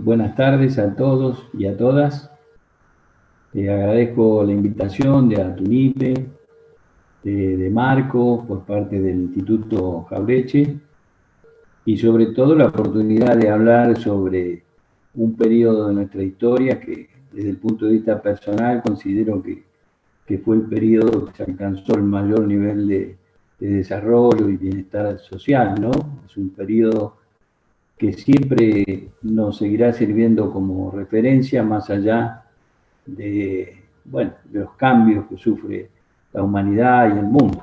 buenas tardes a todos y a todas. Agradezco la invitación de Atunipe, de Marco, por parte del Instituto Jaureche, y sobre todo la oportunidad de hablar sobre un periodo de nuestra historia que, desde el punto de vista personal, considero que fue el periodo que se alcanzó el mayor nivel de desarrollo y bienestar social, ¿no? Es un periodo que siempre nos seguirá sirviendo como referencia más allá de los cambios que sufre la humanidad y el mundo.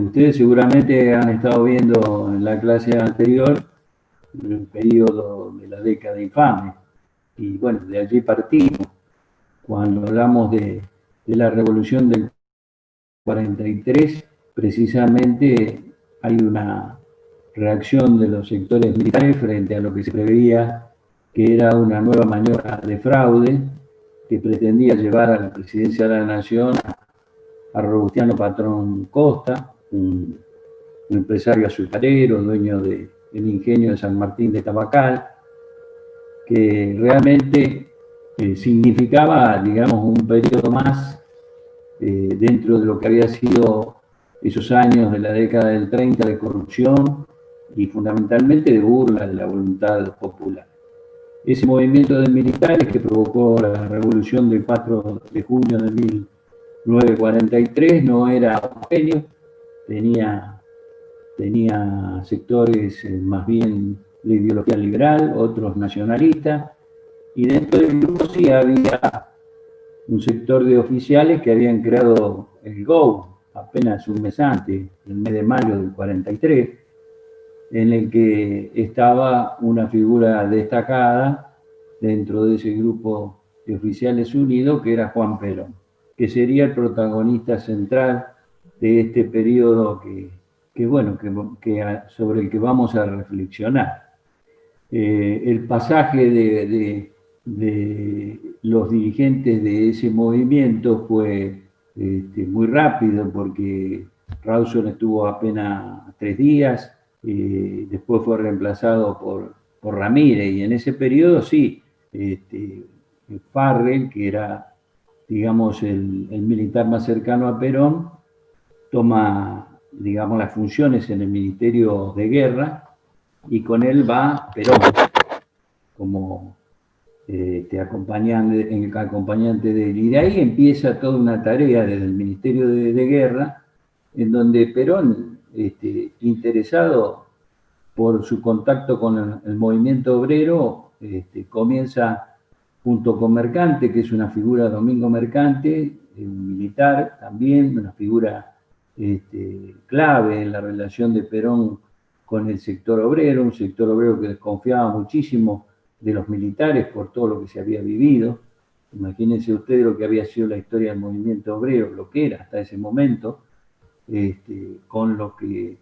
Ustedes seguramente han estado viendo en la clase anterior el periodo de la década infame, y bueno, de allí partimos. Cuando hablamos de la revolución del 43, precisamente hay una reacción de los sectores militares frente a lo que se preveía que era una nueva maniobra de fraude que pretendía llevar a la presidencia de la Nación a Robustiano Patrón Costa, un empresario azucarero, dueño del ingenio de San Martín de Tabacal, que realmente significaba, digamos, un periodo más dentro de lo que había sido esos años de la década del 30 de corrupción y fundamentalmente de burla de la voluntad popular. Ese movimiento de militares que provocó la revolución del 4 de junio de 1943 no era homogéneo, tenía sectores más bien de ideología liberal, otros nacionalistas, y dentro del grupo sí había un sector de oficiales que habían creado el GO apenas un mes antes, el mes de mayo del 43, en el que estaba una figura destacada dentro de ese grupo de oficiales unidos, que era Juan Perón, que sería el protagonista central de este periodo sobre el que vamos a reflexionar. El pasaje de los dirigentes de ese movimiento fue muy rápido, porque Rawson estuvo apenas 3 días, después fue reemplazado por Ramírez, y en ese periodo sí, Farrell, que era, digamos, el militar más cercano a Perón, toma, digamos, las funciones en el Ministerio de Guerra, y con él va Perón como acompañante de él. Y de ahí empieza toda una tarea desde el Ministerio de Guerra, en donde Perón, interesado por su contacto con el movimiento obrero, comienza junto con Mercante, que es una figura, Domingo Mercante, un militar también, una figura clave en la relación de Perón con el sector obrero, un sector obrero que desconfiaba muchísimo de los militares por todo lo que se había vivido. Imagínense ustedes lo que había sido la historia del movimiento obrero, lo que era hasta ese momento, con lo que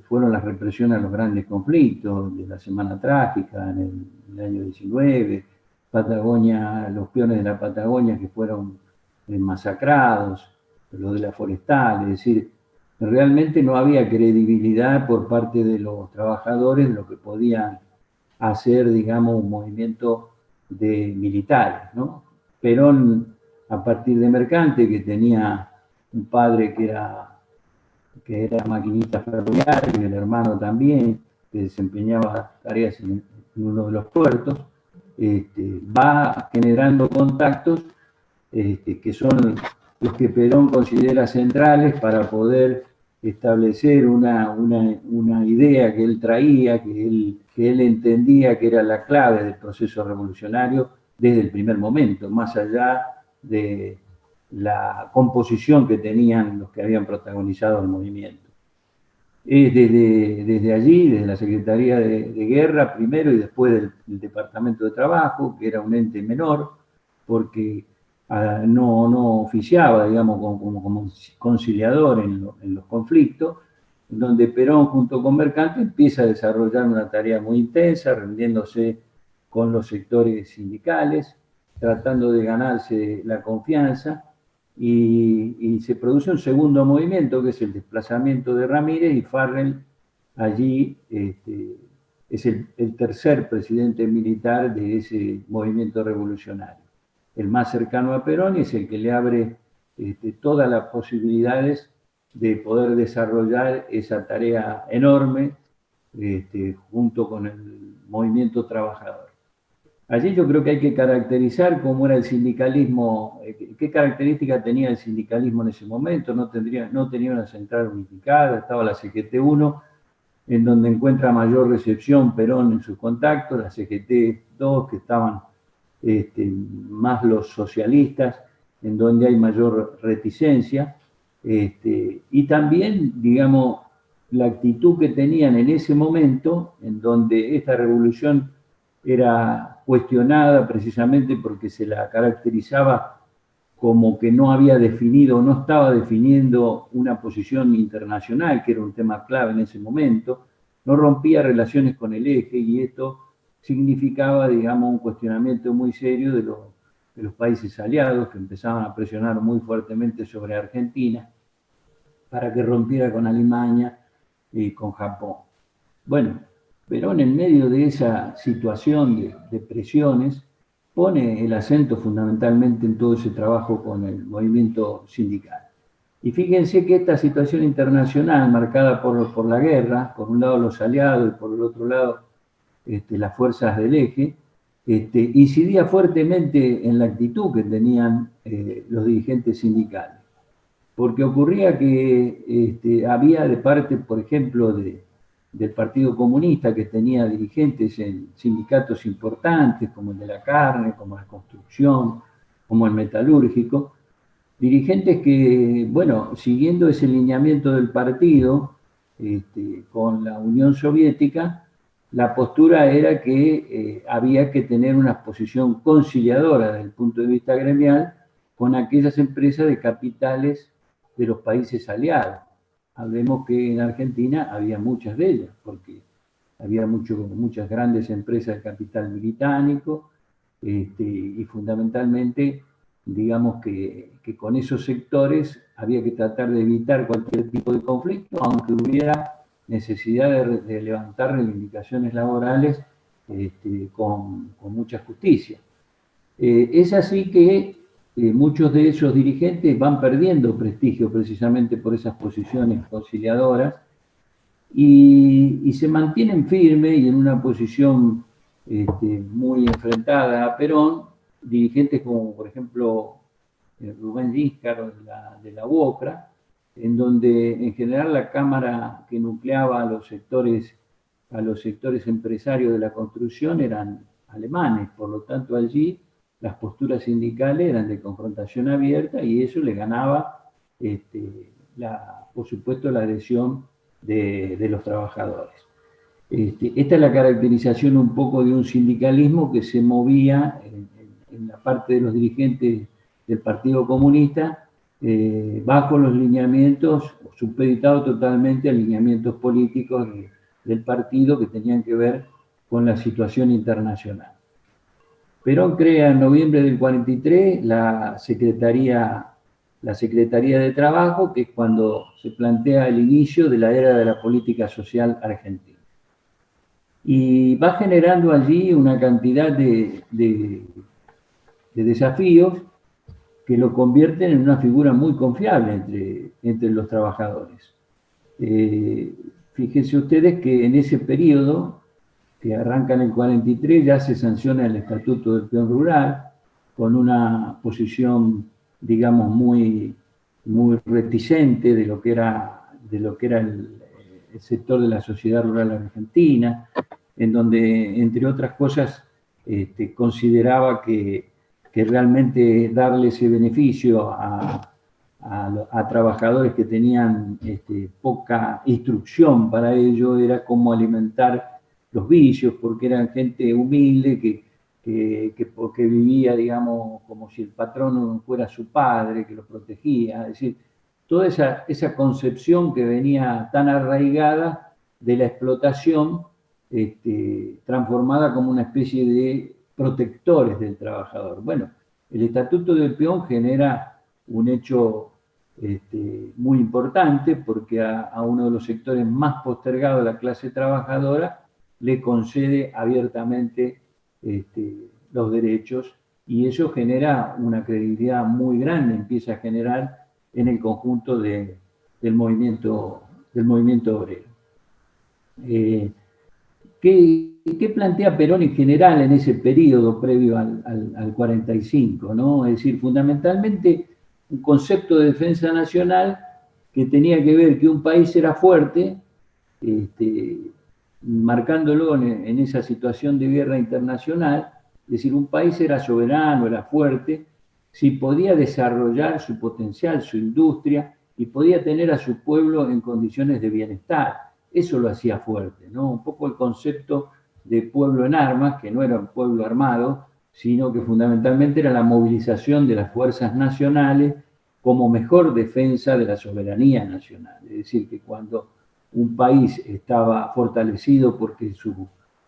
fueron las represiones a los grandes conflictos de la Semana Trágica en el año 19, Patagonia, los peones de la Patagonia que fueron masacrados, lo de la forestal, es decir, realmente no había credibilidad por parte de los trabajadores de lo que podían hacer, digamos, un movimiento de militares, ¿no? Perón, a partir de Mercante, que tenía un padre que era maquinista ferroviario, y el hermano también, que desempeñaba tareas en uno de los puertos, va generando contactos que son los que Perón considera centrales para poder establecer una idea que él traía, que él entendía que era la clave del proceso revolucionario desde el primer momento, más allá de la composición que tenían los que habían protagonizado el movimiento. Es desde allí, desde la Secretaría de Guerra primero y después del Departamento de Trabajo, que era un ente menor, porque no oficiaba, digamos, como conciliador en los conflictos, donde Perón junto con Mercante empieza a desarrollar una tarea muy intensa, reuniéndose con los sectores sindicales, tratando de ganarse la confianza, y se produce un segundo movimiento, que es el desplazamiento de Ramírez, y Farrell allí es el tercer presidente militar de ese movimiento revolucionario. El más cercano a Perón y es el que le abre todas las posibilidades de poder desarrollar esa tarea enorme junto con el movimiento trabajador. Allí yo creo que hay que caracterizar cómo era el sindicalismo, qué características tenía el sindicalismo en ese momento. No tenía una central unificada, estaba la CGT-1, en donde encuentra mayor recepción Perón en sus contactos, la CGT-2, que estaban más los socialistas, en donde hay mayor reticencia, y también, digamos, la actitud que tenían en ese momento, en donde esta revolución era cuestionada precisamente porque se la caracterizaba como que no había definido, no estaba definiendo una posición internacional, que era un tema clave en ese momento, no rompía relaciones con el eje, y esto significaba, digamos, un cuestionamiento muy serio de los países aliados, que empezaban a presionar muy fuertemente sobre Argentina para que rompiera con Alemania y con Japón. Bueno, Perón, en medio de esa situación de presiones, pone el acento fundamentalmente en todo ese trabajo con el movimiento sindical. Y fíjense que esta situación internacional, marcada por la guerra, por un lado los aliados y por el otro lado las fuerzas del eje, incidía fuertemente en la actitud que tenían los dirigentes sindicales. Porque ocurría que había de parte, por ejemplo, del Partido Comunista, que tenía dirigentes en sindicatos importantes, como el de la carne, como la construcción, como el metalúrgico, dirigentes que, bueno, siguiendo ese lineamiento del partido con la Unión Soviética, la postura era que había que tener una posición conciliadora desde el punto de vista gremial con aquellas empresas de capitales de los países aliados. Hablemos que en Argentina había muchas de ellas, porque había muchas grandes empresas de capital británico, y fundamentalmente, digamos que con esos sectores había que tratar de evitar cualquier tipo de conflicto, aunque hubiera necesidad de levantar reivindicaciones laborales con mucha justicia. Es así que muchos de esos dirigentes van perdiendo prestigio precisamente por esas posiciones conciliadoras y se mantienen firmes y en una posición muy enfrentada a Perón, dirigentes como por ejemplo Rubén Giscard de la UOCRA, en donde en general la Cámara que nucleaba a los sectores empresarios de la construcción eran alemanes, por lo tanto allí las posturas sindicales eran de confrontación abierta y eso le ganaba, por supuesto, la adhesión de los trabajadores. Esta es la caracterización un poco de un sindicalismo que se movía en la parte de los dirigentes del Partido Comunista bajo los lineamientos, supeditado totalmente a lineamientos políticos del partido que tenían que ver con la situación internacional. Perón crea en noviembre del 43 la Secretaría de Trabajo, que es cuando se plantea el inicio de la era de la política social argentina. Y va generando allí una cantidad de desafíos que lo convierten en una figura muy confiable entre los trabajadores. Fíjense ustedes que en ese periodo, que arranca en el 43, ya se sanciona el Estatuto del Peón Rural, con una posición, digamos, muy reticente de lo que era el sector de la sociedad rural argentina, en donde, entre otras cosas, consideraba que realmente darle ese beneficio a trabajadores que tenían poca instrucción para ello era como alimentar los vicios, porque eran gente humilde porque vivía, digamos, como si el patrón fuera su padre, que lo protegía. Es decir, toda esa concepción que venía tan arraigada de la explotación, transformada como una especie de protectores del trabajador. Bueno, el Estatuto del Peón genera un hecho muy importante porque a uno de los sectores más postergados de la clase trabajadora le concede abiertamente los derechos, y eso genera una credibilidad muy grande, empieza a generar en el conjunto del movimiento obrero. ¿Qué plantea Perón en general en ese periodo previo al 45? ¿No? Es decir, fundamentalmente un concepto de defensa nacional que tenía que ver que un país era fuerte, marcándolo en esa situación de guerra internacional, es decir, un país era soberano, era fuerte, si podía desarrollar su potencial, su industria, y podía tener a su pueblo en condiciones de bienestar. Eso lo hacía fuerte, ¿no? Un poco el concepto de pueblo en armas, que no era un pueblo armado, sino que fundamentalmente era la movilización de las fuerzas nacionales como mejor defensa de la soberanía nacional. Es decir, que cuando un país estaba fortalecido porque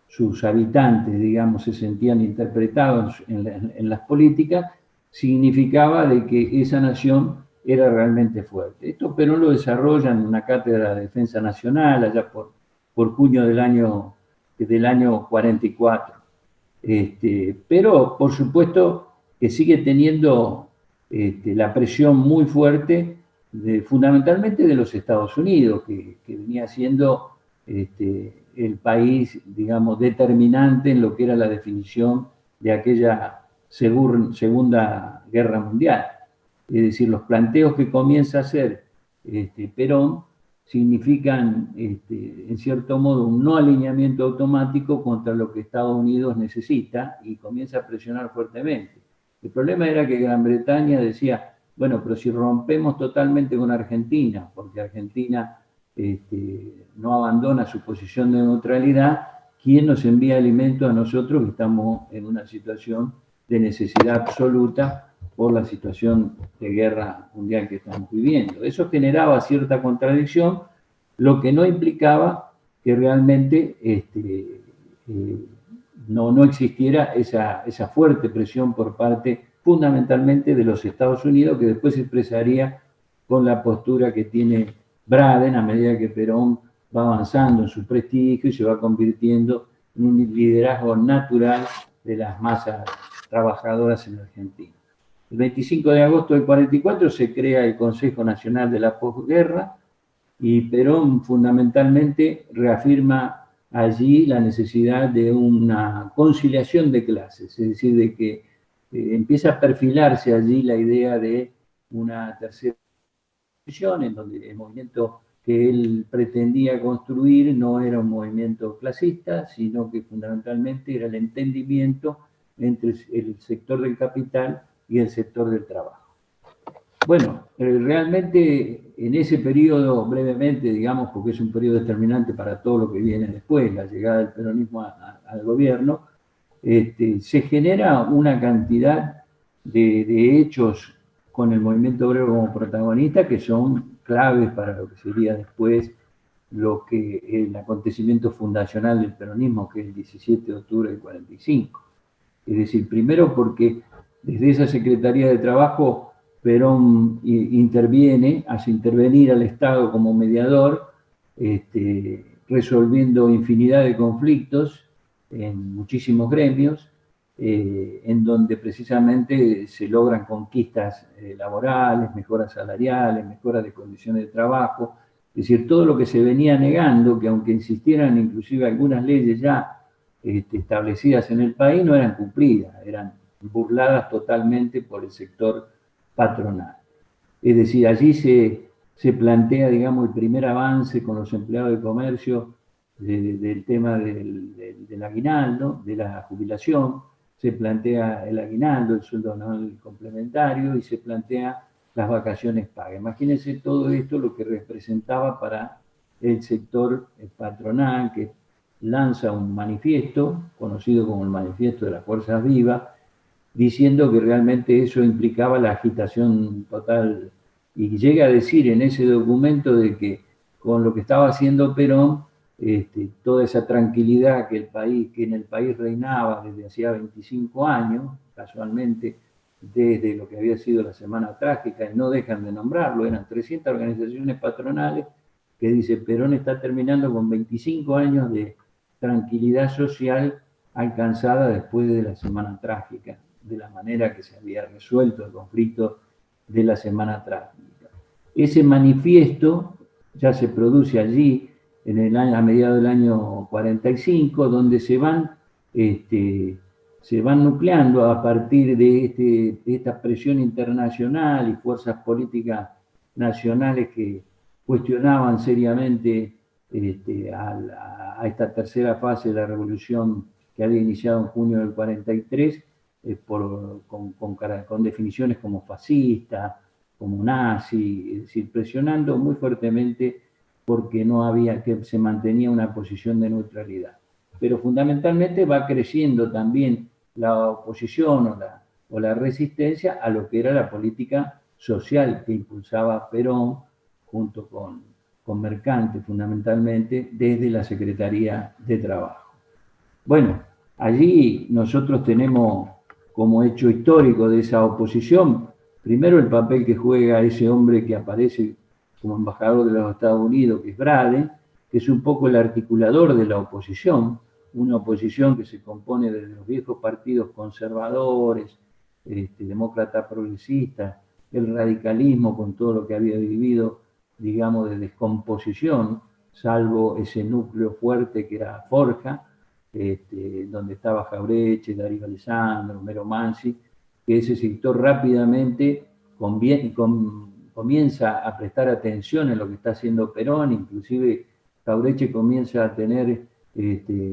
sus habitantes, digamos, se sentían interpretados en las políticas, significaba de que esa nación era realmente fuerte. Esto Perón lo desarrolla en una cátedra de defensa nacional, allá por junio del año 44. Pero, por supuesto, que sigue teniendo la presión muy fuerte, fundamentalmente de los Estados Unidos, que venía siendo el país, digamos, determinante en lo que era la definición de aquella Segunda Guerra Mundial. Es decir, los planteos que comienza a hacer Perón significan, en cierto modo, un no alineamiento automático contra lo que Estados Unidos necesita, y comienza a presionar fuertemente. El problema era que Gran Bretaña decía, bueno, pero si rompemos totalmente con Argentina, porque Argentina no abandona su posición de neutralidad, ¿quién nos envía alimentos a nosotros que estamos en una situación de necesidad absoluta por la situación de guerra mundial que estamos viviendo? Eso generaba cierta contradicción, lo que no implicaba que realmente no existiera esa fuerte presión por parte fundamentalmente de los Estados Unidos, que después se expresaría con la postura que tiene Braden a medida que Perón va avanzando en su prestigio y se va convirtiendo en un liderazgo natural de las masas trabajadoras en Argentina. El 25 de agosto del 44 se crea el Consejo Nacional de la Posguerra, y Perón fundamentalmente reafirma allí la necesidad de una conciliación de clases, es decir, de que empieza a perfilarse allí la idea de una tercera división, en donde el movimiento que él pretendía construir no era un movimiento clasista, sino que fundamentalmente era el entendimiento entre el sector del capital y el sector del trabajo. Bueno, realmente en ese periodo, brevemente, digamos, porque es un periodo determinante para todo lo que viene después, la llegada del peronismo al gobierno, se genera una cantidad de hechos con el movimiento obrero como protagonista que son claves para lo que sería después el acontecimiento fundacional del peronismo, que es el 17 de octubre del 45. Es decir, primero porque desde esa Secretaría de Trabajo Perón interviene, hace intervenir al Estado como mediador, resolviendo infinidad de conflictos en muchísimos gremios, en donde precisamente se logran conquistas laborales, mejoras salariales, mejoras de condiciones de trabajo. Es decir, todo lo que se venía negando, que aunque insistieran inclusive algunas leyes ya establecidas en el país, no eran cumplidas, eran burladas totalmente por el sector patronal. Es decir, allí se plantea, digamos, el primer avance con los empleados de comercio del tema del aguinaldo, de la jubilación, se plantea el aguinaldo, el sueldo anual complementario, y se plantea las vacaciones pagas. Imagínense todo esto lo que representaba para el sector patronal, que lanza un manifiesto, conocido como el Manifiesto de las Fuerzas Vivas, diciendo que realmente eso implicaba la agitación total, y llega a decir en ese documento de que con lo que estaba haciendo Perón, toda esa tranquilidad que en el país reinaba desde hacía 25 años, casualmente desde lo que había sido la Semana Trágica, y no dejan de nombrarlo, eran 300 organizaciones patronales, que dice Perón está terminando con 25 años tranquilidad social alcanzada después de la Semana Trágica, de la manera que se había resuelto el conflicto de la Semana Trágica. Ese manifiesto ya se produce allí a mediados del año 45, donde se van nucleando a partir de esta presión internacional y fuerzas políticas nacionales que cuestionaban seriamente a esta tercera fase de la revolución que había iniciado en junio del 43, con definiciones como fascista, como nazi, es decir, presionando muy fuertemente porque se mantenía una posición de neutralidad. Pero fundamentalmente va creciendo también la oposición o la resistencia a lo que era la política social que impulsaba Perón junto con Mercante, fundamentalmente desde la Secretaría de Trabajo. Bueno, allí nosotros tenemos como hecho histórico de esa oposición, primero el papel que juega ese hombre que aparece como embajador de los Estados Unidos, que es Braden, que es un poco el articulador de la oposición, una oposición que se compone de los viejos partidos conservadores, demócratas progresistas, el radicalismo con todo lo que había vivido, digamos, de descomposición, salvo ese núcleo fuerte que era Forja, donde estaba Jauretche, Darío Alessandro, Mero Mansi, que ese sector rápidamente comienza a prestar atención en lo que está haciendo Perón, inclusive Jauretche comienza a tener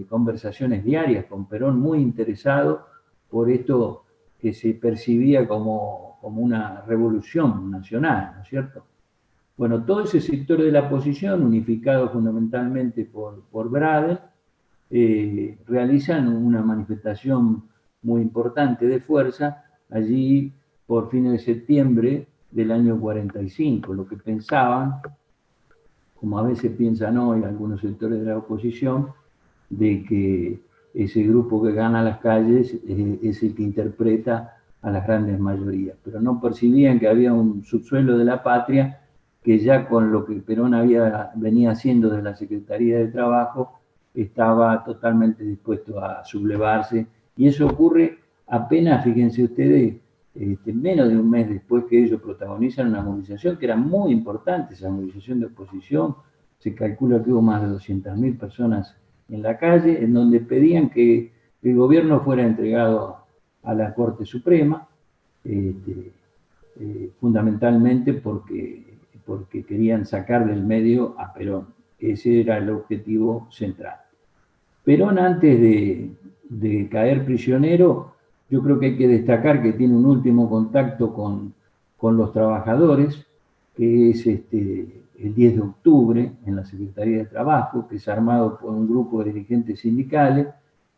conversaciones diarias con Perón, muy interesado por esto que se percibía como una revolución nacional, ¿no es cierto? Bueno, todo ese sector de la oposición, unificado fundamentalmente por Braden, realizan una manifestación muy importante de fuerza allí por fines de septiembre del año 45, lo que pensaban, como a veces piensan hoy algunos sectores de la oposición, de que ese grupo que gana las calles es el que interpreta a las grandes mayorías, pero no percibían que había un subsuelo de la patria que ya con lo que Perón venía haciendo desde la Secretaría de Trabajo estaba totalmente dispuesto a sublevarse, y eso ocurre apenas, fíjense ustedes, menos de un mes después que ellos protagonizan una movilización que era muy importante, esa movilización de oposición. Se calcula que hubo más de 200.000 personas en la calle, en donde pedían que el gobierno fuera entregado a la Corte Suprema, fundamentalmente porque querían sacar del medio a Perón. Ese era el objetivo central. Perón, antes de caer prisionero, yo creo que hay que destacar que tiene un último contacto con los trabajadores, que es el 10 de octubre en la Secretaría de Trabajo, que es armado por un grupo de dirigentes sindicales,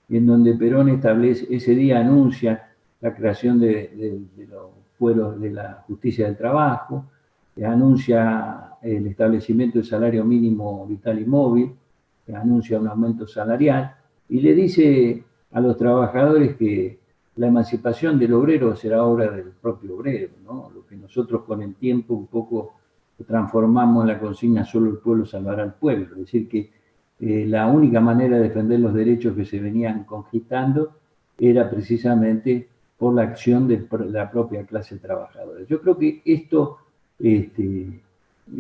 en donde Perón ese día anuncia la creación de los fueros de la justicia del trabajo, anuncia el establecimiento del salario mínimo vital y móvil, anuncia un aumento salarial y le dice a los trabajadores que la emancipación del obrero será obra del propio obrero, ¿no? Lo que nosotros con el tiempo un poco transformamos en la consigna solo el pueblo salvará al pueblo, es decir que la única manera de defender los derechos que se venían conquistando era precisamente por la acción de la propia clase trabajadora. Yo creo que esto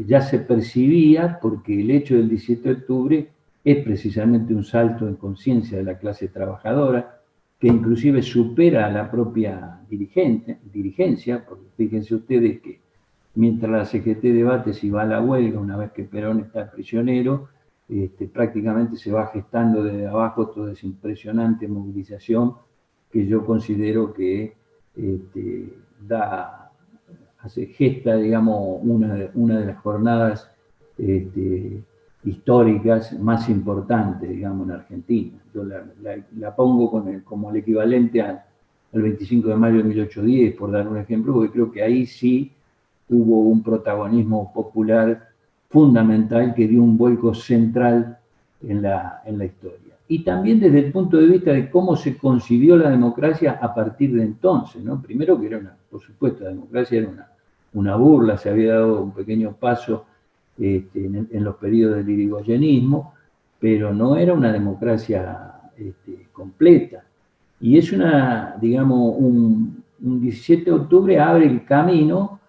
ya se percibía porque el hecho del 17 de octubre es precisamente un salto en conciencia de la clase trabajadora, que inclusive supera a la propia dirigencia, porque fíjense ustedes que mientras la CGT debate si va a la huelga una vez que Perón está prisionero, prácticamente se va gestando desde abajo toda esa impresionante movilización que yo considero que gesta, digamos, una de las jornadas históricas más importantes, digamos, en Argentina. Yo la pongo como el equivalente al 25 de mayo de 1810, por dar un ejemplo, porque creo que ahí sí hubo un protagonismo popular fundamental que dio un vuelco central en la historia. Y también desde el punto de vista de cómo se concibió la democracia a partir de entonces, ¿no? Primero que era por supuesto, la democracia era una burla, se había dado un pequeño paso en los periodos del irigoyenismo, pero no era una democracia completa. Y es digamos, un 17 de octubre abre el camino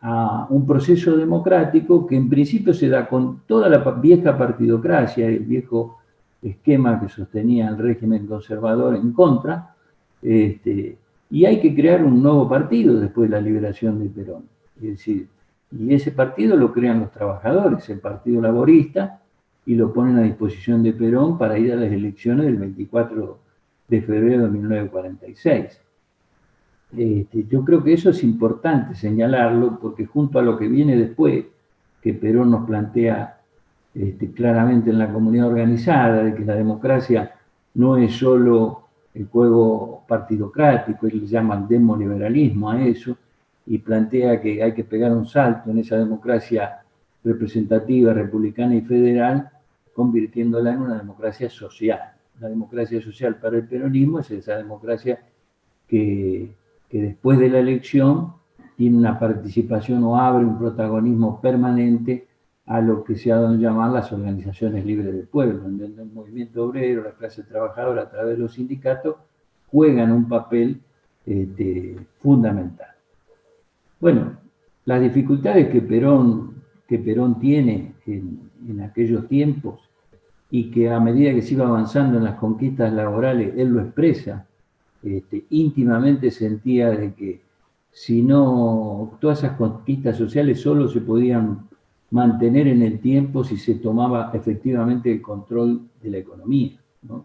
a un proceso democrático que en principio se da con toda la vieja partidocracia, el viejo esquema que sostenía el régimen conservador en contra, y hay que crear un nuevo partido después de la liberación de Perón. Es decir, y ese partido lo crean los trabajadores, el Partido Laborista, y lo ponen a disposición de Perón para ir a las elecciones del 24 de febrero de 1946. Yo creo que eso es importante señalarlo, porque junto a lo que viene después, que Perón nos plantea claramente en la comunidad organizada, de que la democracia no es solo el juego partidocrático, él le llama demoliberalismo a eso, y plantea que hay que pegar un salto en esa democracia representativa, republicana y federal, convirtiéndola en una democracia social. La democracia social para el peronismo es esa democracia que después de la elección tiene una participación o abre un protagonismo permanente a lo que se ha dado a llamar las organizaciones libres del pueblo, donde el movimiento obrero, la clase trabajadora a través de los sindicatos juegan un papel fundamental. Bueno, las dificultades que Perón tiene en aquellos tiempos y que a medida que se iba avanzando en las conquistas laborales, él lo expresa, íntimamente sentía de que si no, todas esas conquistas sociales solo se podían mantener en el tiempo si se tomaba efectivamente el control de la economía, ¿no?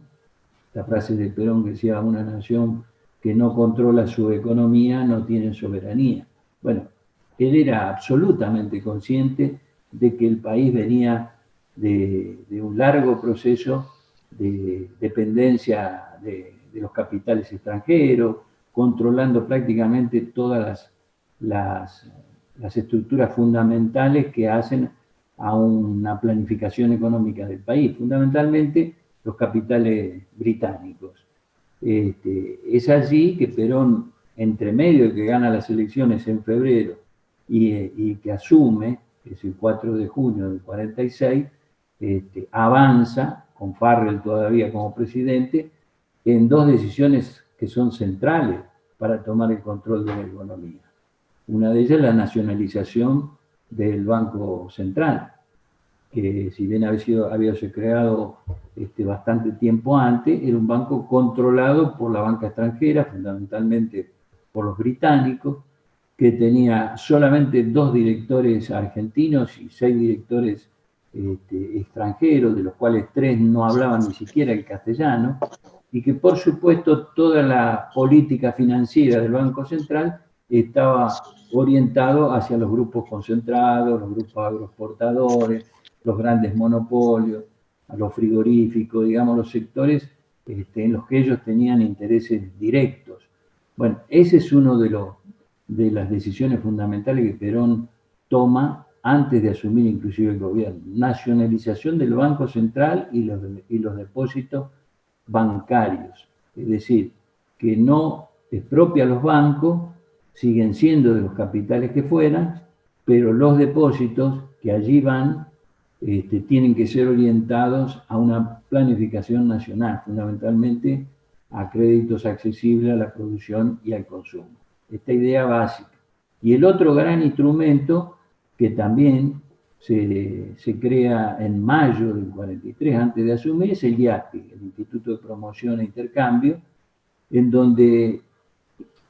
La frase de Perón que decía, una nación que no controla su economía no tiene soberanía. Bueno, él era absolutamente consciente de que el país venía de un largo proceso de dependencia de los capitales extranjeros, controlando prácticamente todas las estructuras fundamentales que hacen a una planificación económica del país, fundamentalmente los capitales británicos. Es allí que Perón, entre medio de que gana las elecciones en febrero y que asume, que es el 4 de junio del 46, avanza, con Farrell todavía como presidente, en dos decisiones que son centrales para tomar el control de la economía. Una de ellas es la nacionalización del Banco Central, que si bien había sido creado bastante tiempo antes, era un banco controlado por la banca extranjera, fundamentalmente por los británicos, que tenía solamente 2 directores argentinos y 6 directores extranjeros, de los cuales 3 no hablaban ni siquiera el castellano, y que por supuesto toda la política financiera del Banco Central estaba orientado hacia los grupos concentrados, los grupos agroexportadores, los grandes monopolios, a los frigoríficos, digamos, los sectores en los que ellos tenían intereses directos. Bueno, ese es uno de las decisiones fundamentales que Perón toma antes de asumir inclusive el gobierno. Nacionalización del Banco Central y los depósitos bancarios. Es decir, que no expropia los bancos, siguen siendo de los capitales que fueran, pero los depósitos que allí van tienen que ser orientados a una planificación nacional, fundamentalmente a créditos accesibles a la producción y al consumo. Esta idea básica. Y el otro gran instrumento que también se crea en mayo del 43, antes de asumir, es el IAPI, el Instituto de Promoción e Intercambio, en donde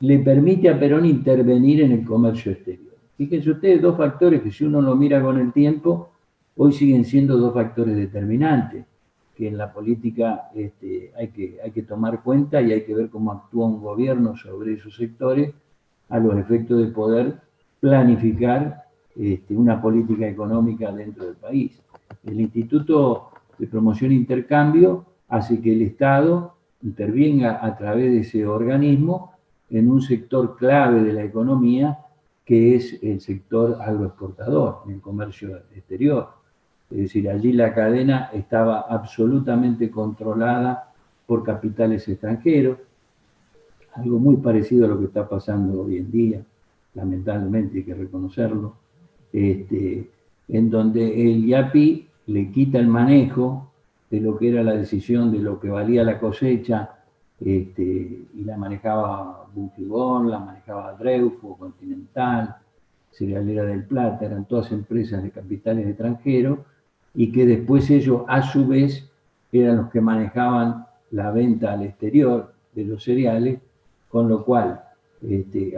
le permite a Perón intervenir en el comercio exterior. Fíjense ustedes, 2 factores que si uno lo mira con el tiempo, hoy siguen siendo 2 factores determinantes, que en la política hay que tomar cuenta y hay que ver cómo actúa un gobierno sobre esos sectores a los efectos de poder planificar una política económica dentro del país. El Instituto de Promoción e Intercambio hace que el Estado intervenga a través de ese organismo en un sector clave de la economía, que es el sector agroexportador, en el comercio exterior. Es decir, allí la cadena estaba absolutamente controlada por capitales extranjeros, algo muy parecido a lo que está pasando hoy en día, lamentablemente hay que reconocerlo, en donde el IAPI le quita el manejo de lo que era la decisión de lo que valía la cosecha, y la manejaba Bunquibón, la manejaba Dreyfus, Continental, Cerealera del Plata, eran todas empresas de capitales extranjeros, y que después ellos a su vez eran los que manejaban la venta al exterior de los cereales, con lo cual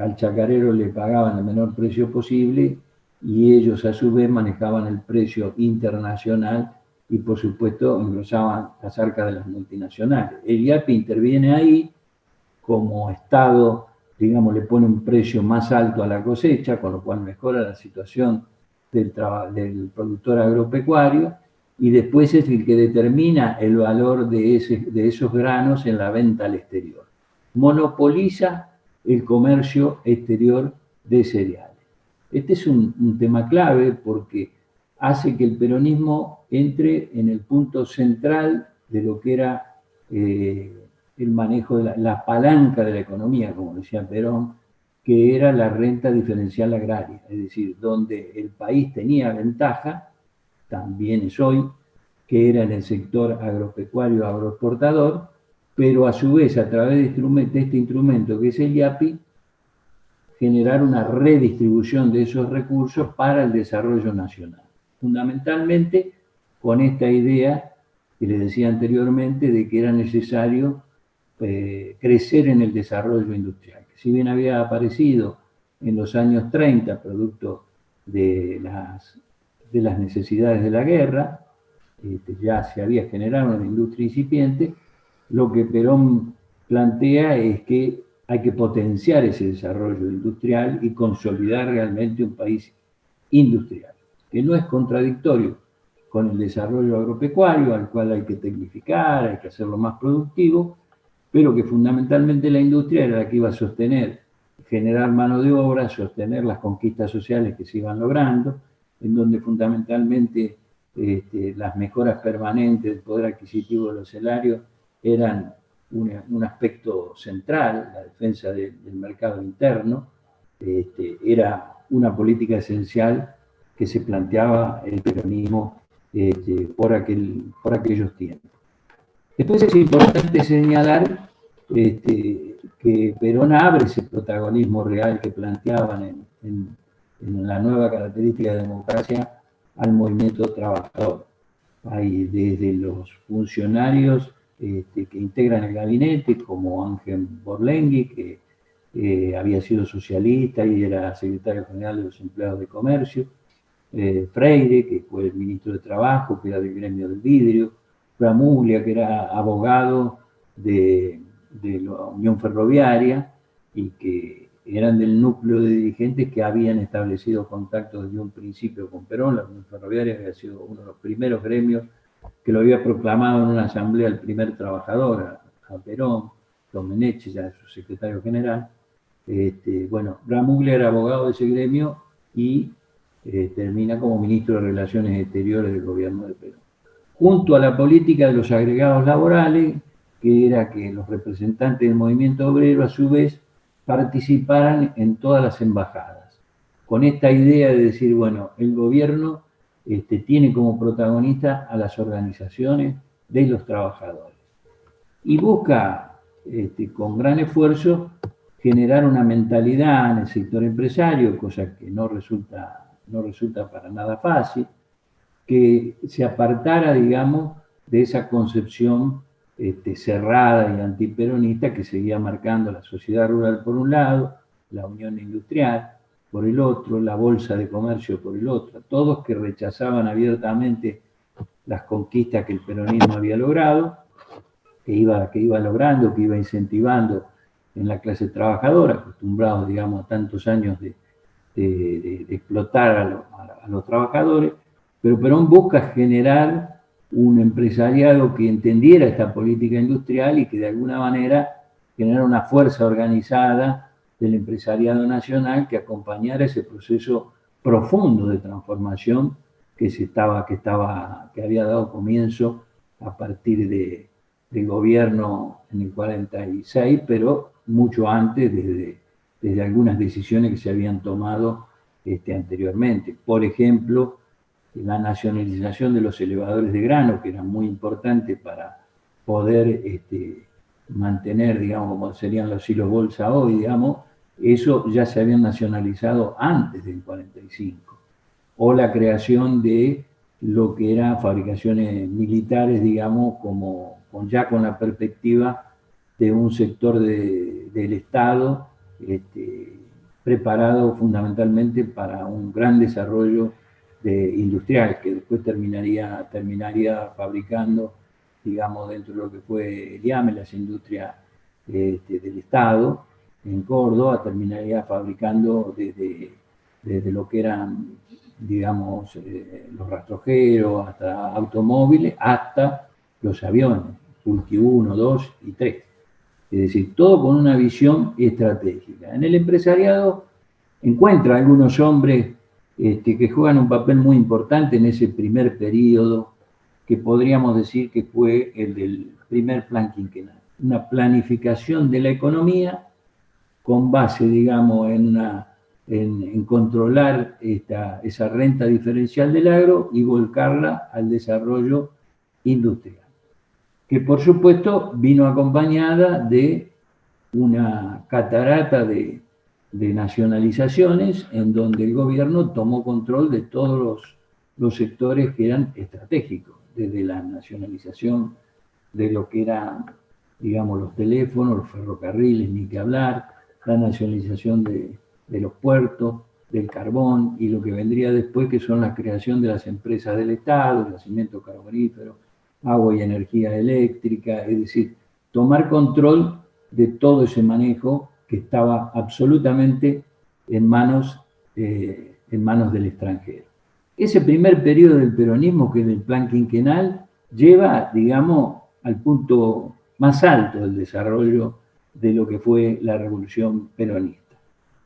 al chacarero le pagaban el menor precio posible y ellos a su vez manejaban el precio internacional y por supuesto engrosaban las arcas de las multinacionales. El IAPI interviene ahí como Estado, digamos, le pone un precio más alto a la cosecha, con lo cual mejora la situación del productor agropecuario, y después es el que determina el valor de esos granos en la venta al exterior. Monopoliza el comercio exterior de cereales. Este es un tema clave porque hace que el peronismo entre en el punto central de lo que era el manejo de la palanca de la economía, como decía Perón, que era la renta diferencial agraria, es decir, donde el país tenía ventaja, también es hoy, que era en el sector agropecuario agroexportador, pero a su vez, a través de este instrumento que es el IAPI, generar una redistribución de esos recursos para el desarrollo nacional. Fundamentalmente con esta idea que les decía anteriormente de que era necesario crecer en el desarrollo industrial. Si bien había aparecido en los años 30, producto de las necesidades de la guerra, ya se había generado una industria incipiente, lo que Perón plantea es que hay que potenciar ese desarrollo industrial y consolidar realmente un país industrial, que no es contradictorio con el desarrollo agropecuario, al cual hay que tecnificar, hay que hacerlo más productivo, pero que fundamentalmente la industria era la que iba a sostener, generar mano de obra, sostener las conquistas sociales que se iban logrando, en donde fundamentalmente las mejoras permanentes del poder adquisitivo de los salarios eran un aspecto central, la defensa del mercado interno, era una política esencial que se planteaba el peronismo por aquellos tiempos. Después es importante señalar que Perón abre ese protagonismo real que planteaban en la nueva característica de democracia al movimiento trabajador. Hay desde los funcionarios que integran el gabinete, como Ángel Borlengui, que había sido socialista y era secretario general de los empleados de comercio, Freire, que fue el ministro de Trabajo, que era del gremio del vidrio, Bramuglia, que era abogado de la Unión Ferroviaria y que eran del núcleo de dirigentes que habían establecido contactos desde un principio con Perón. La Unión Ferroviaria había sido uno de los primeros gremios que lo había proclamado en una asamblea el primer trabajador, a Perón, Domenech, ya su secretario general. Bueno, Bramuglia era abogado de ese gremio y termina como ministro de Relaciones Exteriores del gobierno de Perón. Junto a la política de los agregados laborales, que era que los representantes del movimiento obrero a su vez participaran en todas las embajadas, con esta idea de decir, bueno, el gobierno tiene como protagonista a las organizaciones de los trabajadores y busca con gran esfuerzo generar una mentalidad en el sector empresario, cosa que no resulta para nada fácil, que se apartara, digamos, de esa concepción cerrada y antiperonista que seguía marcando la sociedad rural por un lado, la unión industrial por el otro, la bolsa de comercio por el otro, todos que rechazaban abiertamente las conquistas que el peronismo había logrado, que iba logrando, que iba incentivando en la clase trabajadora, acostumbrados, digamos, a tantos años de explotar a los trabajadores, pero Perón busca generar un empresariado que entendiera esta política industrial y que de alguna manera generara una fuerza organizada del empresariado nacional que acompañara ese proceso profundo de transformación que había dado comienzo a partir del gobierno en el 46, pero mucho antes, desde algunas decisiones que se habían tomado anteriormente. Por ejemplo, la nacionalización de los elevadores de grano, que eran muy importantes para poder mantener, digamos, como serían los silos bolsa hoy, digamos, eso ya se habían nacionalizado antes del 45. O la creación de lo que eran fabricaciones militares, digamos, ya con la perspectiva de un sector del Estado preparado fundamentalmente para un gran desarrollo industrial, que después terminaría fabricando, digamos, dentro de lo que fue el IAME, las industrias del Estado, en Córdoba, terminaría fabricando desde lo que eran, digamos, los rastrojeros, hasta automóviles, hasta los aviones, Tulki 1, 2 y 3. Es decir, todo con una visión estratégica. En el empresariado encuentra algunos hombres que juegan un papel muy importante en ese primer periodo, que podríamos decir que fue el del primer plan quinquenal. Una planificación de la economía con base, digamos, en controlar esa renta diferencial del agro y volcarla al desarrollo industrial, que por supuesto vino acompañada de una catarata de nacionalizaciones en donde el gobierno tomó control de todos los sectores que eran estratégicos, desde la nacionalización de lo que eran, digamos, los teléfonos, los ferrocarriles, ni que hablar, la nacionalización de los puertos, del carbón y lo que vendría después, que son la creación de las empresas del Estado, el yacimiento carbonífero, agua y energía eléctrica, es decir, tomar control de todo ese manejo que estaba absolutamente en manos del extranjero. Ese primer periodo del peronismo, que es el plan quinquenal, lleva, digamos, al punto más alto del desarrollo de lo que fue la revolución peronista,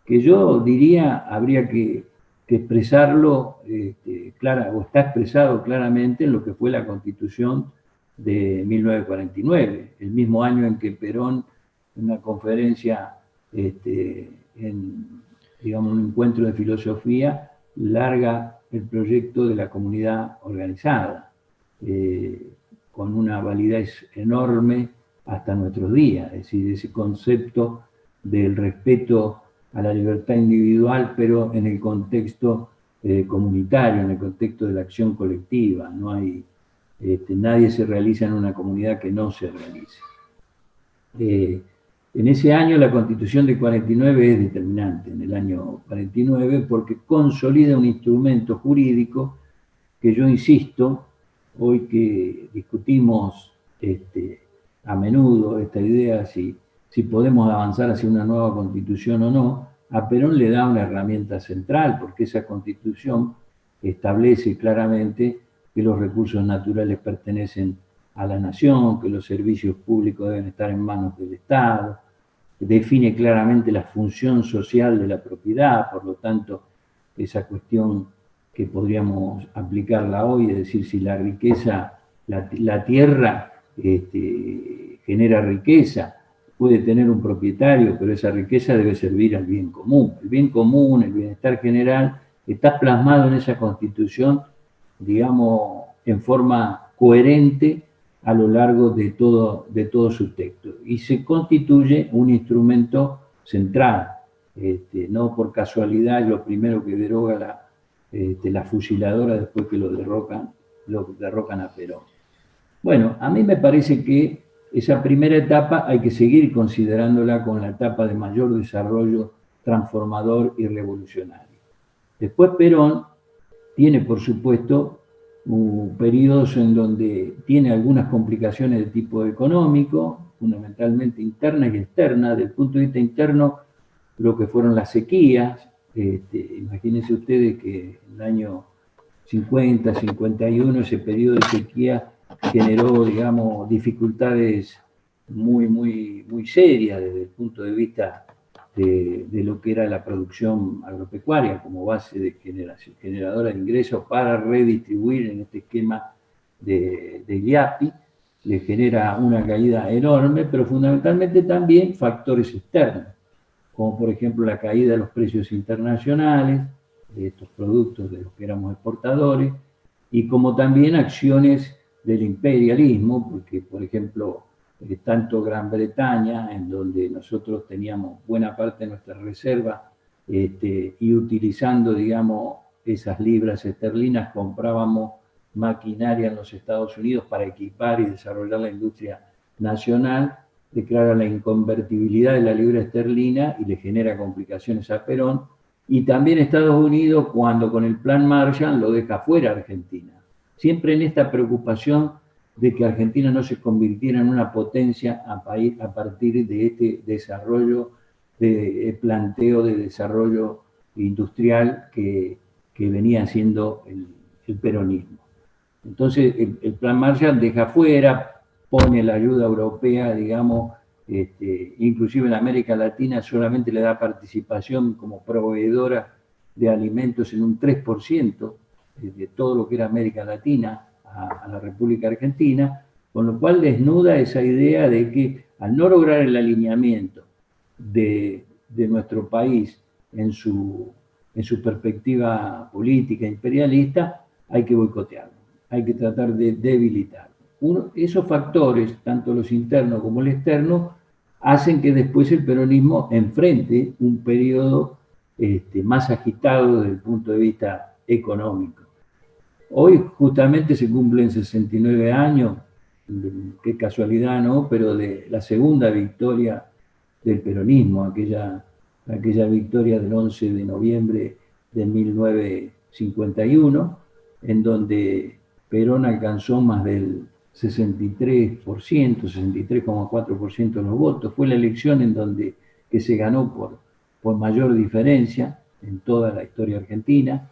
que yo diría habría que expresarlo, o está expresado claramente en lo que fue la Constitución de 1949, el mismo año en que Perón, en una conferencia, digamos, un encuentro de filosofía, larga el proyecto de la comunidad organizada, con una validez enorme hasta nuestros días, es decir, ese concepto del respeto a la libertad individual, pero en el contexto comunitario, en el contexto de la acción colectiva. No hay, nadie se realiza en una comunidad que no se realice. En ese año la Constitución de 49 es determinante, en el año 49, porque consolida un instrumento jurídico que yo insisto, hoy que discutimos a menudo esta idea, si podemos avanzar hacia una nueva Constitución o no, a Perón le da una herramienta central, porque esa Constitución establece claramente que los recursos naturales pertenecen a la nación, que los servicios públicos deben estar en manos del Estado, define claramente la función social de la propiedad, por lo tanto, esa cuestión que podríamos aplicarla hoy, es decir, si la riqueza, la tierra genera riqueza, puede tener un propietario, pero esa riqueza debe servir al bien común. El bien común, el bienestar general, está plasmado en esa Constitución, digamos, en forma coherente a lo largo de todo su texto. Y se constituye un instrumento central. No por casualidad es lo primero que deroga la fusiladora después que lo derrocan a Perón. Bueno, a mí me parece que esa primera etapa hay que seguir considerándola con la etapa de mayor desarrollo transformador y revolucionario. Después Perón tiene, por supuesto, periodos en donde tiene algunas complicaciones de tipo económico, fundamentalmente internas y externas. Del punto de vista interno, lo que fueron las sequías. Imagínense ustedes que en el año 50, 51, ese periodo de sequía generó, digamos, dificultades muy serias desde el punto de vista de lo que era la producción agropecuaria como base de generadora de ingresos para redistribuir en este esquema de IAPI, le genera una caída enorme, pero fundamentalmente también factores externos, como por ejemplo la caída de los precios internacionales de estos productos de los que éramos exportadores, y como también acciones del imperialismo, porque por ejemplo, tanto Gran Bretaña, en donde nosotros teníamos buena parte de nuestras reservas, y utilizando, digamos, esas libras esterlinas, comprábamos maquinaria en los Estados Unidos para equipar y desarrollar la industria nacional, declara la inconvertibilidad de la libra esterlina y le genera complicaciones a Perón. Y también Estados Unidos, cuando con el plan Marshall lo deja fuera a Argentina. Siempre en esta preocupación de que Argentina no se convirtiera en una potencia a partir de este desarrollo, de planteo de desarrollo industrial que venía haciendo el peronismo. Entonces, el plan Marshall deja fuera, pone la ayuda europea, digamos, inclusive en América Latina solamente le da participación como proveedora de alimentos en un 3% de todo lo que era América Latina a la República Argentina, con lo cual desnuda esa idea de que al no lograr el alineamiento de nuestro país en su perspectiva política imperialista, hay que boicotearlo, hay que tratar de debilitarlo. Esos factores, tanto los internos como el externo, hacen que después el peronismo enfrente un periodo más agitado desde el punto de vista económico. Hoy justamente se cumplen 69 años, qué casualidad, ¿no? Pero de la segunda victoria del peronismo, aquella victoria del 11 de noviembre de 1951, en donde Perón alcanzó más del 63%, 63,4% de los votos. Fue la elección en donde que se ganó por mayor diferencia en toda la historia argentina,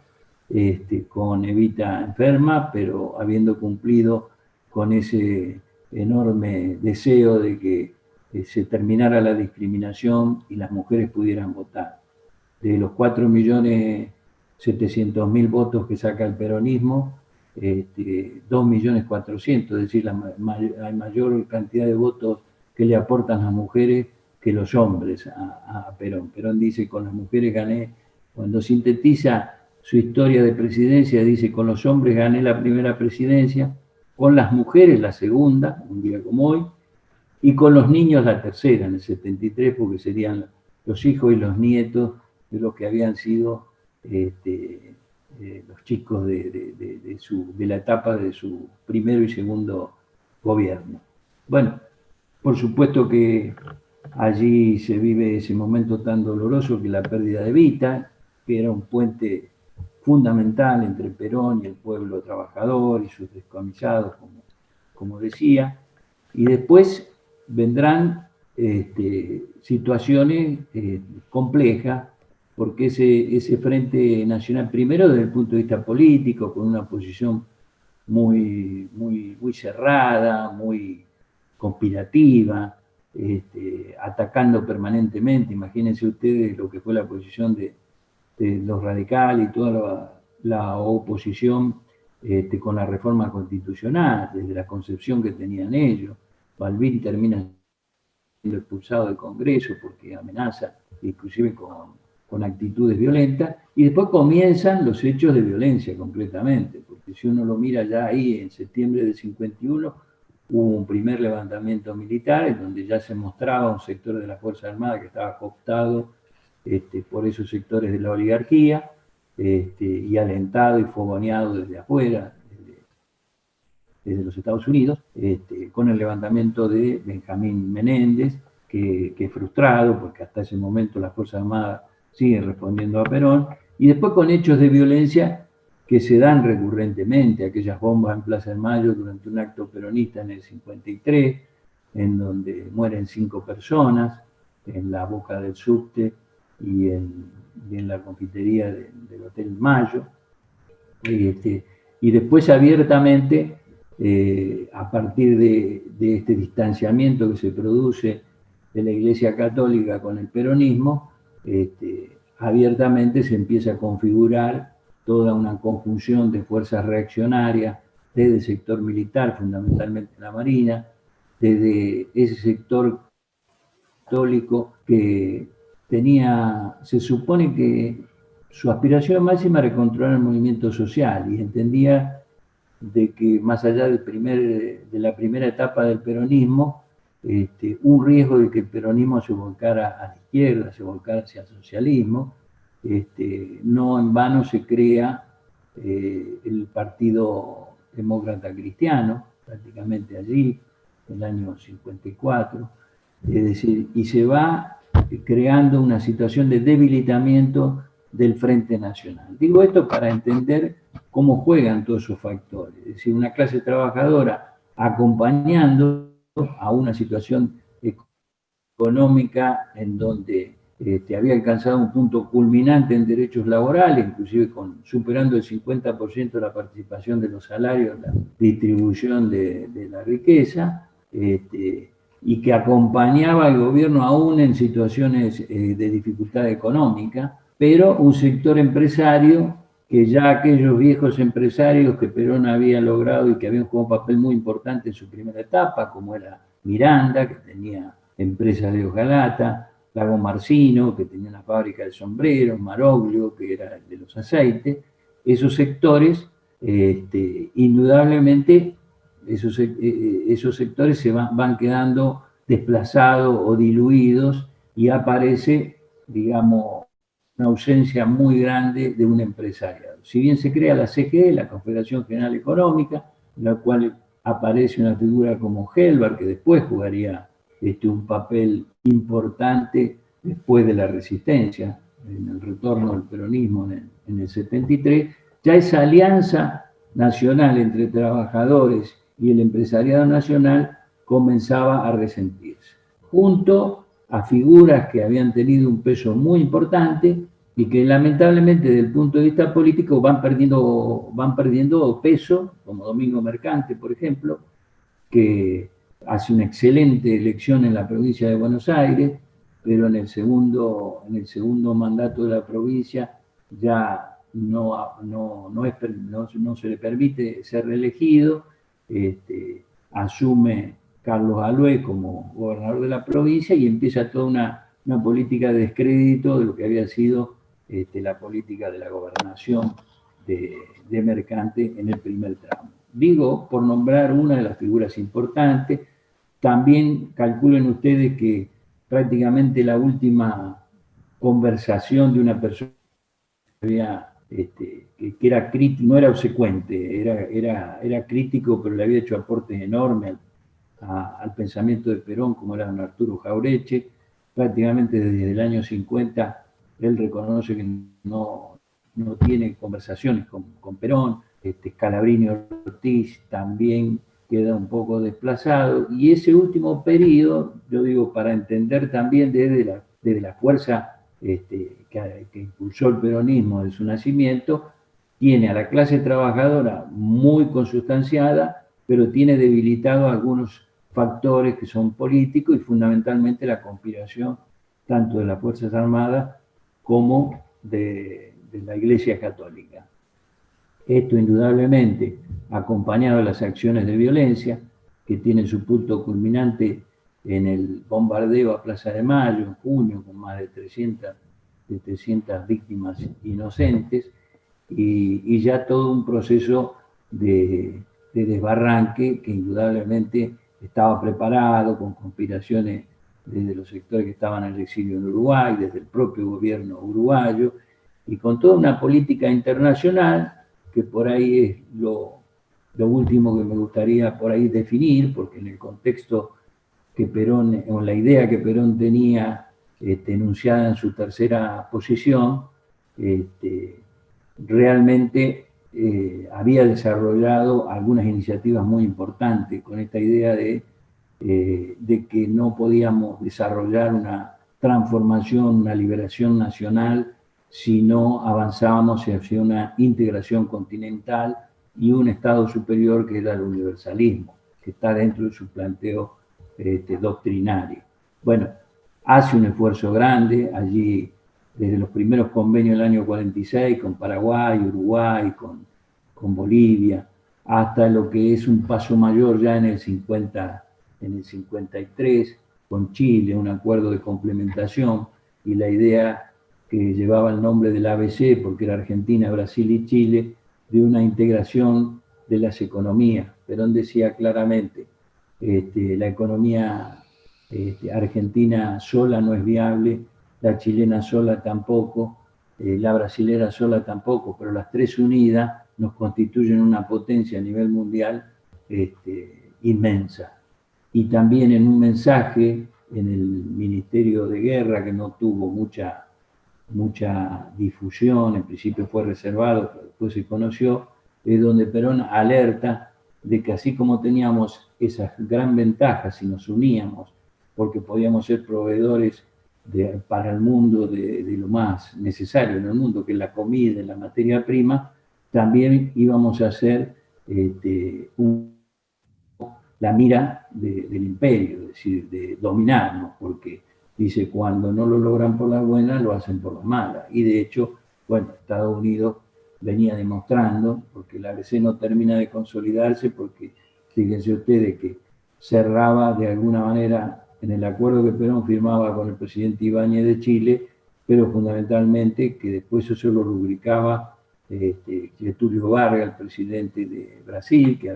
con Evita enferma, pero habiendo cumplido con ese enorme deseo de que se terminara la discriminación y las mujeres pudieran votar. De los 4.700.000 votos que saca el peronismo, 2.400.000, es decir, hay mayor cantidad de votos que le aportan las mujeres que los hombres a Perón. Perón dice, con las mujeres gané, cuando sintetiza su historia de presidencia, dice, con los hombres gané la primera presidencia, con las mujeres la segunda, un día como hoy, y con los niños la tercera, en el 73, porque serían los hijos y los nietos de los que habían sido los chicos de la etapa de su primero y segundo gobierno. Bueno, por supuesto que allí se vive ese momento tan doloroso que la pérdida de Evita, que era un puente fundamental entre Perón y el pueblo trabajador y sus descomisados, como decía, y después vendrán situaciones complejas, porque ese Frente Nacional, primero desde el punto de vista político, con una posición muy cerrada, muy conspirativa, atacando permanentemente. Imagínense ustedes lo que fue la posición de los radicales y toda la oposición con la reforma constitucional, desde la concepción que tenían ellos. Balbín termina siendo expulsado del Congreso porque amenaza, inclusive con actitudes violentas, y después comienzan los hechos de violencia concretamente, porque si uno lo mira ya ahí en septiembre del 51, hubo un primer levantamiento militar en donde ya se mostraba un sector de la Fuerza Armada que estaba cooptado por esos sectores de la oligarquía, y alentado y fogoneado desde afuera, desde los Estados Unidos, con el levantamiento de Benjamín Menéndez, que frustrado, porque hasta ese momento las Fuerzas Armadas siguen respondiendo a Perón, y después con hechos de violencia que se dan recurrentemente, aquellas bombas en Plaza de Mayo durante un acto peronista en el 53, en donde mueren 5 personas, en la boca del subte y en la confitería del Hotel Mayo, y después abiertamente, a partir de este distanciamiento que se produce de la Iglesia Católica con el peronismo, abiertamente se empieza a configurar toda una conjunción de fuerzas reaccionarias desde el sector militar, fundamentalmente la Marina, desde ese sector católico que se supone que su aspiración máxima era controlar el movimiento social y entendía de que más allá de la primera etapa del peronismo, un riesgo de que el peronismo se volcara a la izquierda, se volcara hacia el socialismo. No en vano se crea el Partido Demócrata Cristiano, prácticamente allí, en el año 54, es decir, y se va creando una situación de debilitamiento del Frente Nacional. Digo esto para entender cómo juegan todos esos factores, es decir, una clase trabajadora acompañando a una situación económica en donde había alcanzado un punto culminante en derechos laborales, inclusive superando el 50% de la participación de los salarios en la distribución de la riqueza, y que acompañaba al gobierno aún en situaciones de dificultad económica, pero un sector empresario que ya aquellos viejos empresarios que Perón había logrado y que habían jugado un papel muy importante en su primera etapa, como era Miranda, que tenía empresas de hojalata, Lago Marcino, que tenía una fábrica de sombreros, Maroglio, que era de los aceites, esos sectores, indudablemente, esos sectores se van quedando desplazados o diluidos y aparece, digamos, una ausencia muy grande de un empresariado. Si bien se crea la CGE, la Confederación General Económica, en la cual aparece una figura como Helbar, que después jugaría un papel importante después de la resistencia, en el retorno del peronismo en el 73, ya esa alianza nacional entre trabajadores y el empresariado nacional comenzaba a resentirse, junto a figuras que habían tenido un peso muy importante y que lamentablemente desde el punto de vista político van perdiendo peso, como Domingo Mercante, por ejemplo, que hace una excelente elección en la provincia de Buenos Aires, pero en el segundo mandato de la provincia ya no se le permite ser reelegido, asume Carlos Allué como gobernador de la provincia y empieza toda una política de descrédito de lo que había sido la política de la gobernación de Mercante en el primer tramo. Digo, por nombrar una de las figuras importantes, también calculen ustedes que prácticamente la última conversación de una persona que era crítico, no era obsecuente, era crítico, pero le había hecho aportes enormes al pensamiento de Perón, como era don Arturo Jaureche. Prácticamente desde el año 50 él reconoce que no tiene conversaciones con Perón. Scalabrini Ortiz también queda un poco desplazado, y ese último periodo, yo digo, para entender también desde la fuerza que impulsó el peronismo de su nacimiento, tiene a la clase trabajadora muy consustanciada, pero tiene debilitado algunos factores que son políticos y fundamentalmente la conspiración tanto de las Fuerzas Armadas como de la Iglesia Católica. Esto indudablemente acompañado de las acciones de violencia que tienen su punto culminante en el bombardeo a Plaza de Mayo en junio con más de 300 víctimas inocentes, y ya todo un proceso de desbarranque que indudablemente estaba preparado con conspiraciones desde los sectores que estaban en el exilio en Uruguay, desde el propio gobierno uruguayo, y con toda una política internacional que por ahí es lo último que me gustaría por ahí definir, porque en el contexto que Perón, o la idea que Perón tenía enunciada en su tercera posición, realmente había desarrollado algunas iniciativas muy importantes con esta idea de que no podíamos desarrollar una transformación, una liberación nacional si no avanzábamos hacia una integración continental y un Estado superior que era el universalismo, que está dentro de su planteo doctrinario. Bueno, hace un esfuerzo grande allí desde los primeros convenios del año 46 con Paraguay, Uruguay, con Bolivia, hasta lo que es un paso mayor ya en el 53 con Chile, un acuerdo de complementación, y la idea que llevaba el nombre del ABC, porque era Argentina, Brasil y Chile, de una integración de las economías. Perón decía claramente, la economía argentina sola no es viable, la chilena sola tampoco, la brasilera sola tampoco, pero las tres unidas nos constituyen una potencia a nivel mundial inmensa. Y también en un mensaje en el Ministerio de Guerra, que no tuvo mucha difusión, en principio fue reservado, pero después se conoció, es donde Perón alerta de que así como teníamos esas gran ventajas si nos uníamos, porque podíamos ser proveedores para el mundo de lo más necesario en el mundo, que es la comida, la materia prima, también íbamos a ser la mira del imperio, es decir, de dominarnos, porque dice, cuando no lo logran por las buenas, lo hacen por las malas. Y de hecho, bueno, Estados Unidos venía demostrando, porque la ABC no termina de consolidarse, porque fíjense ustedes que cerraba de alguna manera en el acuerdo que Perón firmaba con el presidente Ibáñez de Chile, pero fundamentalmente que después eso lo rubricaba Getúlio Vargas, el presidente de Brasil, que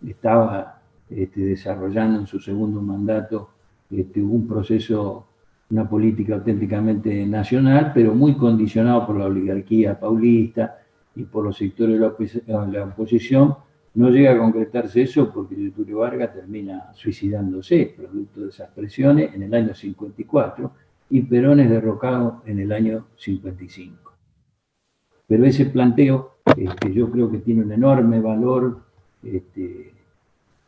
estaba desarrollando en su segundo mandato un proceso, una política auténticamente nacional, pero muy condicionado por la oligarquía paulista y por los sectores de la oposición. No llega a concretarse eso porque Getúlio Vargas termina suicidándose, producto de esas presiones, en el año 54, y Perón es derrocado en el año 55. Pero ese planteo yo creo que tiene un enorme valor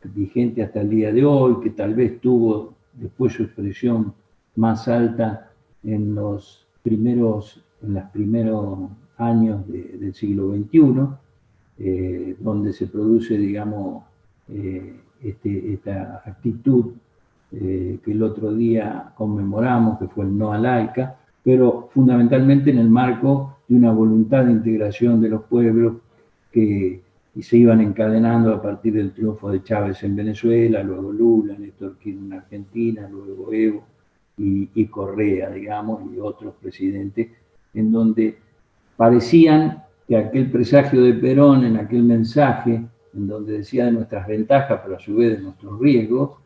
vigente hasta el día de hoy, que tal vez tuvo después su expresión más alta en los primeros años del siglo XXI, donde se produce, digamos, esta actitud que el otro día conmemoramos, que fue el no a la AICA, pero fundamentalmente en el marco de una voluntad de integración de los pueblos que se iban encadenando a partir del triunfo de Chávez en Venezuela, luego Lula, Néstor Kirchner en Argentina, luego Evo y Correa, digamos, y otros presidentes, en donde parecían que aquel presagio de Perón en aquel mensaje, en donde decía de nuestras ventajas, pero a su vez de nuestros riesgos,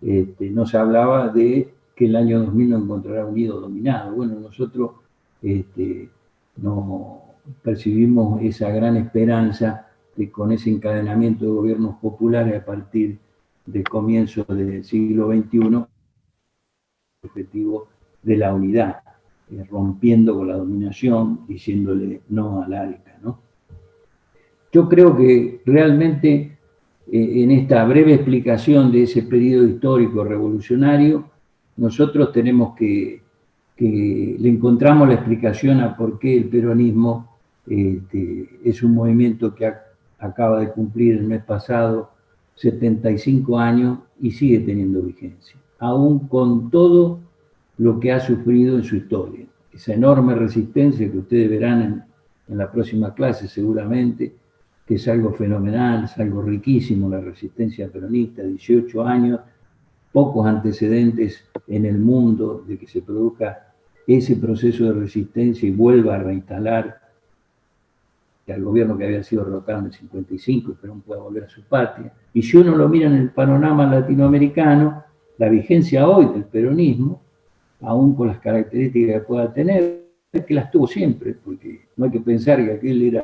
nos hablaba de que el año 2000 nos encontrará unido o dominado. Bueno, nosotros no percibimos esa gran esperanza de, con ese encadenamiento de gobiernos populares a partir del comienzo del siglo XXI, el objetivo de la unidad, rompiendo con la dominación, diciéndole no al AICA, ¿no? Yo creo que realmente en esta breve explicación de ese periodo histórico revolucionario, nosotros tenemos que le encontramos la explicación a por qué el peronismo es un movimiento que acaba de cumplir el mes pasado 75 años y sigue teniendo vigencia, aún con todo lo que ha sufrido en su historia. Esa enorme resistencia que ustedes verán en la próxima clase seguramente, que es algo fenomenal, es algo riquísimo, la resistencia peronista, 18 años, pocos antecedentes en el mundo de que se produzca ese proceso de resistencia y vuelva a reinstalar al gobierno que había sido derrocado en el 55 y Perón pueda volver a su patria. Y si uno lo mira en el panorama latinoamericano, la vigencia hoy del peronismo, aún con las características que pueda tener, que las tuvo siempre, porque no hay que pensar que aquel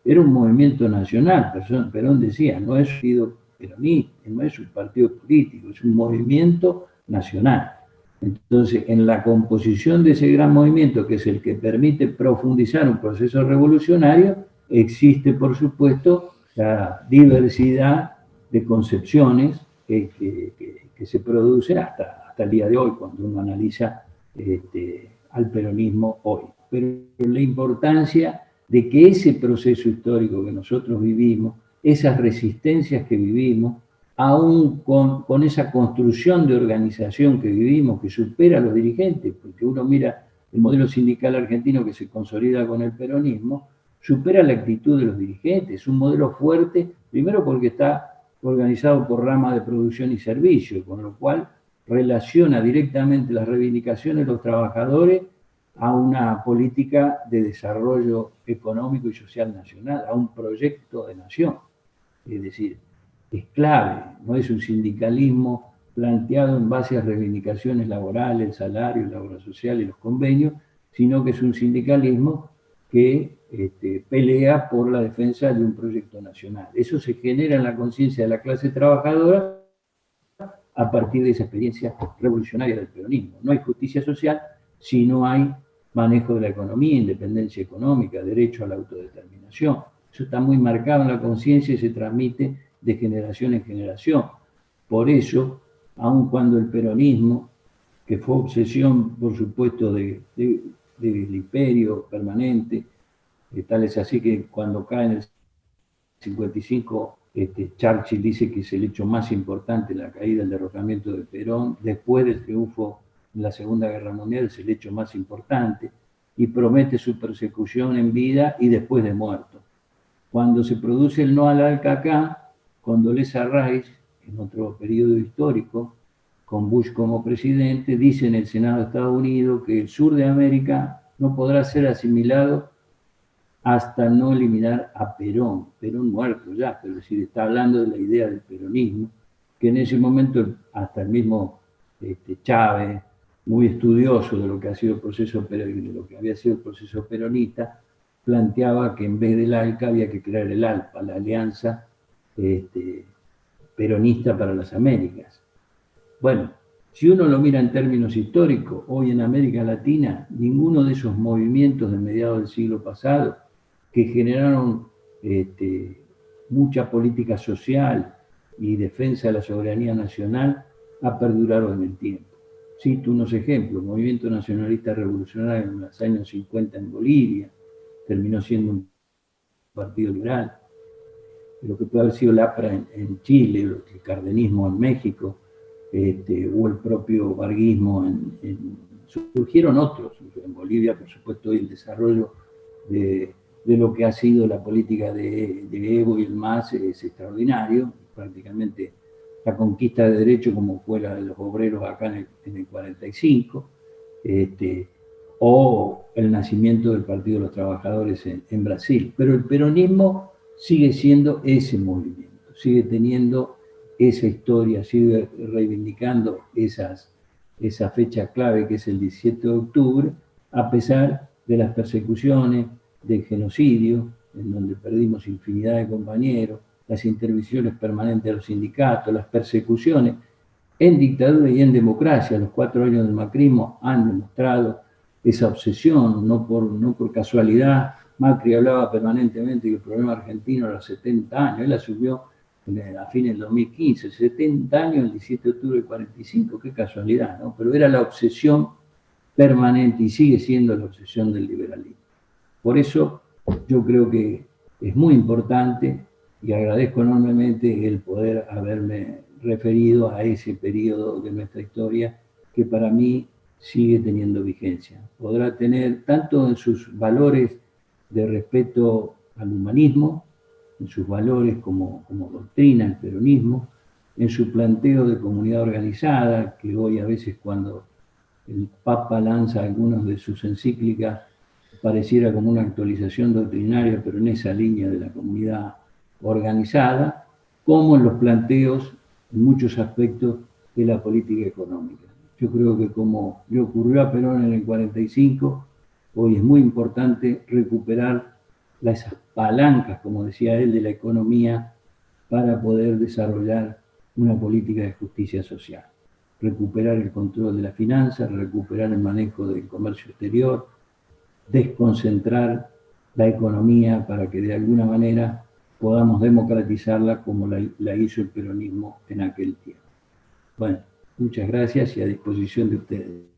era un movimiento nacional. Perón decía, no es un partido peronista, no es un partido político, es un movimiento nacional. Entonces, en la composición de ese gran movimiento, que es el que permite profundizar un proceso revolucionario, existe, por supuesto, la diversidad de concepciones que se producen hasta el día de hoy, cuando uno analiza al peronismo hoy. Pero la importancia de que ese proceso histórico que nosotros vivimos, esas resistencias que vivimos, aún con esa construcción de organización que vivimos, que supera a los dirigentes, porque uno mira el modelo sindical argentino que se consolida con el peronismo, supera la actitud de los dirigentes, es un modelo fuerte, primero porque está organizado por ramas de producción y servicio, con lo cual relaciona directamente las reivindicaciones de los trabajadores a una política de desarrollo económico y social nacional, a un proyecto de nación. Es decir, es clave, no es un sindicalismo planteado en base a reivindicaciones laborales, el salario, la obra social y los convenios, sino que es un sindicalismo que pelea por la defensa de un proyecto nacional. Eso se genera en la conciencia de la clase trabajadora a partir de esa experiencia revolucionaria del peronismo. No hay justicia social si no hay manejo de la economía, independencia económica, derecho a la autodeterminación. Eso está muy marcado en la conciencia y se transmite de generación en generación. Por eso, aun cuando el peronismo, que fue obsesión, por supuesto, del imperio permanente, tal es así que cuando cae en el 55, Churchill dice que es el hecho más importante, la caída, el derrocamiento de Perón, después del triunfo en la Segunda Guerra Mundial, es el hecho más importante, y promete su persecución en vida y después de muerto. Cuando se produce el no al ALCAC, Condoleezza Rice, en otro periodo histórico, con Bush como presidente, dice en el Senado de Estados Unidos que el sur de América no podrá ser asimilado hasta no eliminar a Perón muerto ya, pero es decir, está hablando de la idea del peronismo, que en ese momento hasta el mismo Chávez, muy estudioso de lo que ha sido el proceso de lo que había sido el proceso peronista, planteaba que en vez del ALCA había que crear el ALPA, la Alianza Peronista para las Américas. Bueno, si uno lo mira en términos históricos, hoy en América Latina, ninguno de esos movimientos de mediados del siglo pasado que generaron mucha política social y defensa de la soberanía nacional ha perdurado en el tiempo. Cito unos ejemplos: movimiento nacionalista revolucionario en los años 50 en Bolivia, terminó siendo un partido liberal, lo que puede haber sido el APRA en Chile, el cardenismo en México, o el propio varguismo surgieron otros. En Bolivia, por supuesto, el desarrollo de lo que ha sido la política de Evo y el MAS es extraordinario. Prácticamente la conquista de derechos como fue la de los obreros acá en el 45, o el nacimiento del Partido de los Trabajadores en Brasil. Pero el peronismo sigue siendo ese movimiento, sigue teniendo esa historia, sigue reivindicando esa fecha clave que es el 17 de octubre, a pesar de las persecuciones, del genocidio, en donde perdimos infinidad de compañeros, las intervenciones permanentes de los sindicatos, las persecuciones en dictadura y en democracia. Los 4 años del macrismo han demostrado esa obsesión, no por casualidad. Macri hablaba permanentemente que el problema argentino era 70 años, él asumió a fines del 2015, 70 años, el 17 de octubre del 45, qué casualidad, ¿no? Pero era la obsesión permanente y sigue siendo la obsesión del liberalismo. Por eso yo creo que es muy importante y agradezco enormemente el poder haberme referido a ese periodo de nuestra historia que para mí sigue teniendo vigencia. Podrá tener tanto en sus valores de respeto al humanismo, en sus valores como doctrina, el peronismo, en su planteo de comunidad organizada, que hoy a veces cuando el Papa lanza algunas de sus encíclicas pareciera como una actualización doctrinaria, pero en esa línea de la comunidad organizada, como en los planteos, en muchos aspectos, de la política económica. Yo creo que como le ocurrió a Perón en el 45, hoy es muy importante recuperar esas palancas, como decía él, de la economía para poder desarrollar una política de justicia social. Recuperar el control de las finanzas, recuperar el manejo del comercio exterior, desconcentrar la economía para que de alguna manera podamos democratizarla como la hizo el peronismo en aquel tiempo. Bueno, muchas gracias y a disposición de ustedes.